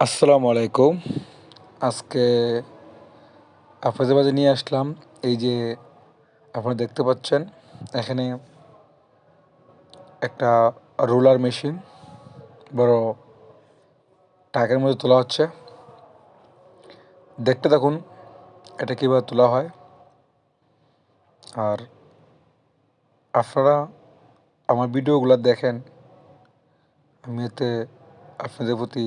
আসসালামু আলাইকুম। আজকে আপনাদের মাঝে নিয়ে আসলাম এই যে আপনারা দেখতে পাচ্ছেন এখানে একটা রোলার মেশিন বড় ট্রাকের মধ্যে তোলা হচ্ছে। দেখতে থাকুন এটা কীভাবে তোলা হয়। আর আপনারা আমার ভিডিওগুলো দেখেন, আমি এতে আপনাদের প্রতি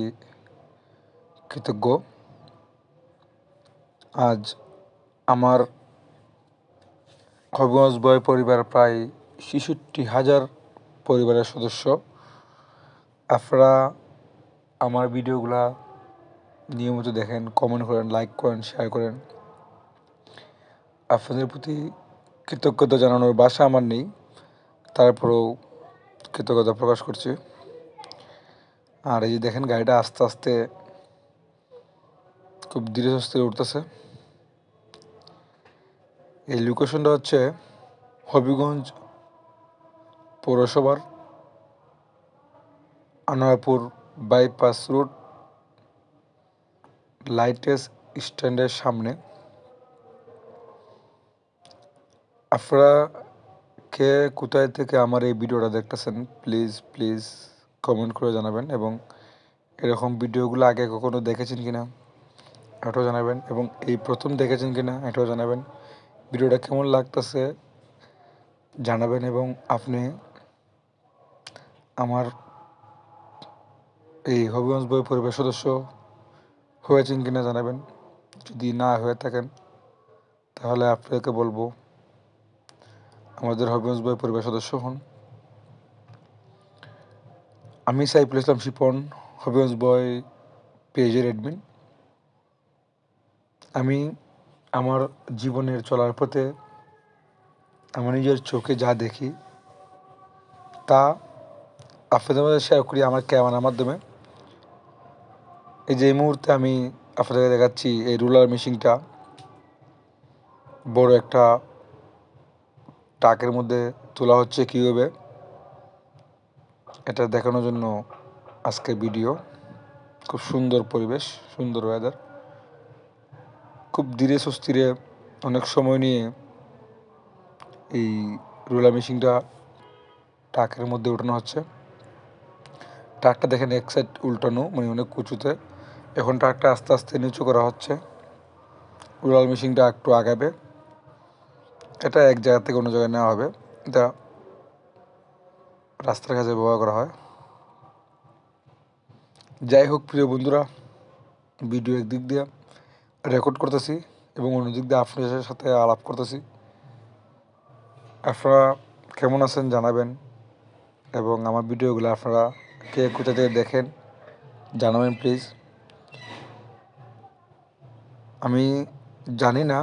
কৃতজ্ঞ। আজ আমার হবিগঞ্জ বয় পরিবার প্রায় ৬৬,০০০ পরিবারের সদস্য। আপনারা আমার ভিডিওগুলা নিয়মিত দেখেন, কমেন্ট করেন, লাইক করেন, শেয়ার করেন। আপনাদের প্রতি কৃতজ্ঞতা জানানোর ভাষা আমার নেই, তারপরেও কৃতজ্ঞতা প্রকাশ করছি। আর এই যে দেখেন গাড়িটা আস্তে আস্তে খুব ধীরে সুস্থে উঠতেছে। এই লোকেশনটা হচ্ছে হবিগঞ্জ পৌরসভার আনোয়ারপুর বাইপাস রোড লাইটেস স্ট্যান্ডের সামনে। আপনারা কে কোথায় থেকে আমার এই ভিডিওটা দেখতেছেন প্লিজ কমেন্ট করে জানাবেন, এবং এরকম ভিডিওগুলো আগে কখনো দেখেছেন কিনা এটাও জানাবেন, এবং এই প্রথম দেখেছেন কিনা এটাও জানাবেন। ভিডিওটা কেমন লাগতেছে জানাবেন, এবং আপনি আমার এই হবিগঞ্জ বই পরিবার সদস্য হয়েছেন কিনা জানাবেন। যদি না হয়ে থাকেন তাহলে আপনাকে বলবো আমাদের হবিগঞ্জ বই পরিবার সদস্য হন। আমি সাইফুল ইসলাম শিপন, হবিগঞ্জ বয় পেজের অ্যাডমিন। আমি আমার জীবনের চলার পথে আমার নিজের চোখে যা দেখি তা আপনাদের মধ্যে শেয়ার করি আমার ক্যামেরার মাধ্যমে। এই যে এই মুহূর্তে আমি আপনাদেরকে দেখাচ্ছি এই রোলার মেশিনটা বড় একটা ট্রাকের মধ্যে তোলা হচ্ছে কীভাবে, এটা দেখানোর জন্য আজকে ভিডিও। খুব সুন্দর পরিবেশ, সুন্দর ওয়েদার, খুব ধীরে সুস্থিরে অনেক সময় নিয়ে এই রোলার মেশিনটা ট্রাকের মধ্যে উঠানো হচ্ছে। ট্রাকটা দেখেন এক সাইড উল্টানো, মানে অনেক উঁচুতে। এখন ট্রাকটা আস্তে আস্তে নিচু করা হচ্ছে। রোলার মেশিনটা একটু আগাবে, এটা এক জায়গা থেকে অন্য জায়গায় নেওয়া হবে। এটা রাস্তার কাছে ব্যবহার করা হয়। যাই হোক প্রিয় বন্ধুরা, ভিডিও একদিক দিয়ে রেকর্ড করতেছি এবং অন্যদিক দিয়ে আপনাদের সাথে আলাপ করতেছি। আপনারা কেমন আছেন জানাবেন, এবং আমার ভিডিওগুলো আপনারা কে কোথা থেকে দেখেন জানাবেন প্লিজ। আমি জানি না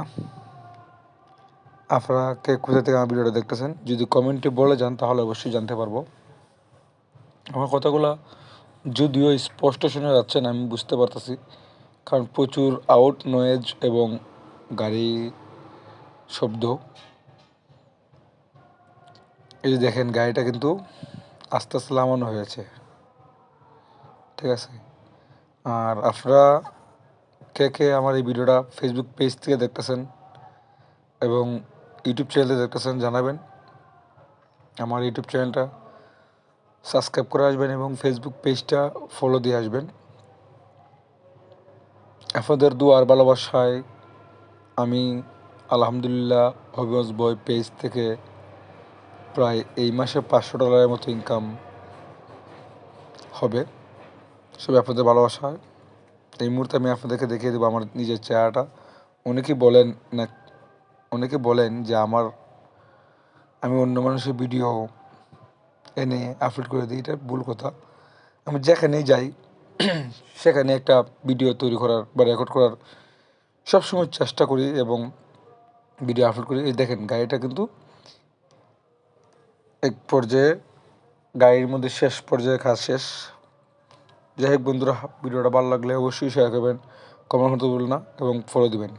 আপনারা কে কোথা থেকে আমার ভিডিওটা দেখতেছেন। যদি কমেন্টে বলে যান তাহলে অবশ্যই জানতে পারবো। আমার কথাগুলো যদিও স্পষ্ট শোনা যাচ্ছে না, আমি বুঝতে পারতেছি, কারণ প্রচুর আউট নয়েজ এবং গাড়ি শব্দ। এই যে দেখেন গাড়িটা কিন্তু আস্তে আস্তে নামানো হয়েছে, ঠিক আছে। আর আপনারা কে কে আমার এই ভিডিওটা ফেসবুক পেজ থেকে দেখতেছেন এবং ইউটিউব চ্যানেলে দেখতেছেন জানাবেন। আমার ইউটিউব চ্যানেলটা সাবস্ক্রাইব করে আসবেন এবং ফেসবুক পেজটা ফলো দিয়ে আসবেন। আপনাদের দুয়ার ভালোবাসায় আমি আলহামদুলিল্লাহ হবিগঞ্জ বয় পেজ থেকে প্রায় এই মাসে $500 মতো ইনকাম হবে, সবই আপনাদের ভালোবাসায়। এই মুহূর্তে আমি আপনাদেরকে দেখিয়ে দেবো আমার নিজের চেহারাটা। অনেকে বলেন যে আমি অন্য মানুষের ভিডিও এনে আপলোড করে দিই, এটা ভুল কথা। আমি যেখানেই যাই সেখানে একটা ভিডিও তৈরি করার বা রেকর্ড করার সবসময় চেষ্টা করি এবং ভিডিও আপলোড করি। এই দেখেন গাড়িটা কিন্তু এক পর্যায়ে গাড়ির মধ্যে শেষ পর্যায়ে কাজ শেষ। যাই হোক বন্ধুরা, ভিডিওটা ভালো লাগলে অবশ্যই শেয়ার করবেন, কমেন্ট করতে ভুলবেন না এবং ফলো দিবেন।